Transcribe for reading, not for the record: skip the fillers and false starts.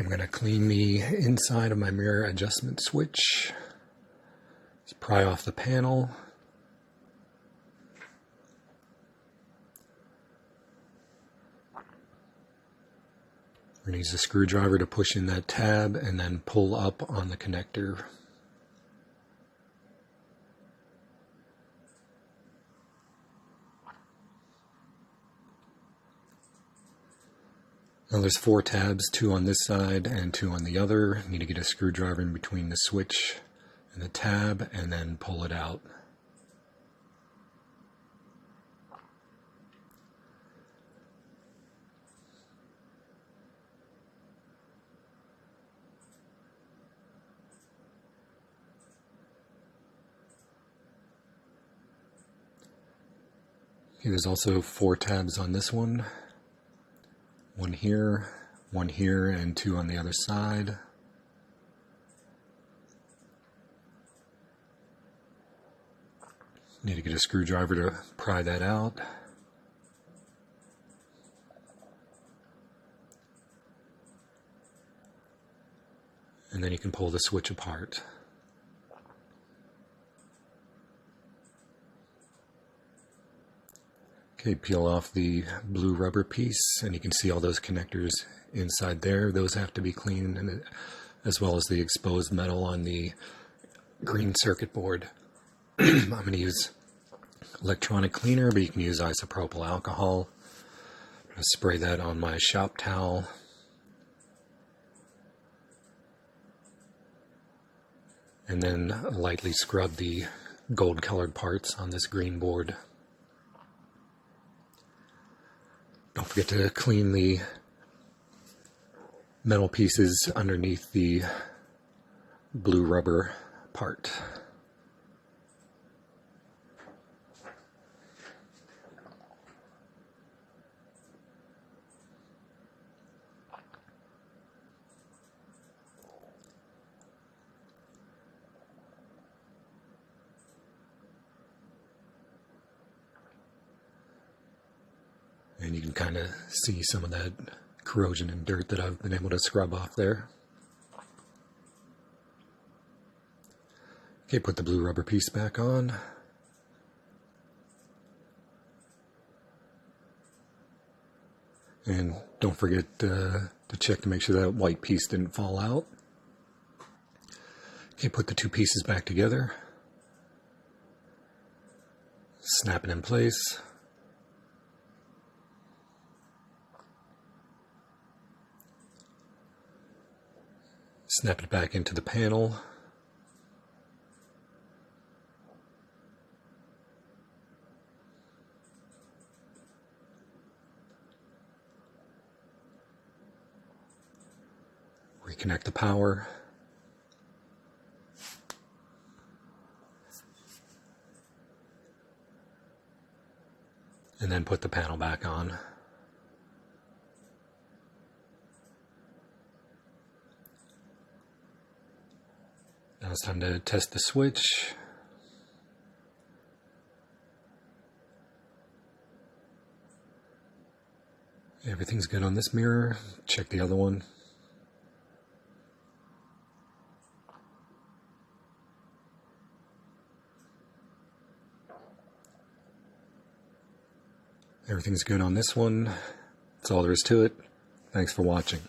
I'm going to clean the inside of my mirror adjustment switch. Just pry off the panel. We're going to use a screwdriver to push in that tab and then pull up on the connector. Now there's 4 tabs, 2 on this side and 2 on the other. You need to get a screwdriver in between the switch and the tab and then pull it out. Okay, there's also 4 tabs on this one. 1 here, and 2 on the other side. Need to get a screwdriver to pry that out. And then you can pull the switch apart. Okay, peel off the blue rubber piece, and you can see all those connectors inside there. Those have to be cleaned, and as well as the exposed metal on the green circuit board. I'm going to use electronic cleaner, but you can use isopropyl alcohol. I'm going to spray that on my shop towel. And then lightly scrub the gold-colored parts on this green board. Don't forget to clean the metal pieces underneath the blue rubber part. And you can kind of see some of that corrosion and dirt that I've been able to scrub off there. Okay, put the blue rubber piece back on. And don't forget to check to make sure that white piece didn't fall out. Okay, put the 2 pieces back together. Snap it in place. Snap it back into the panel. Reconnect the power. And then put the panel back on. Now it's time to test the switch. Everything's good on this mirror. Check the other one. Everything's good on this one. That's all there is to it. Thanks for watching.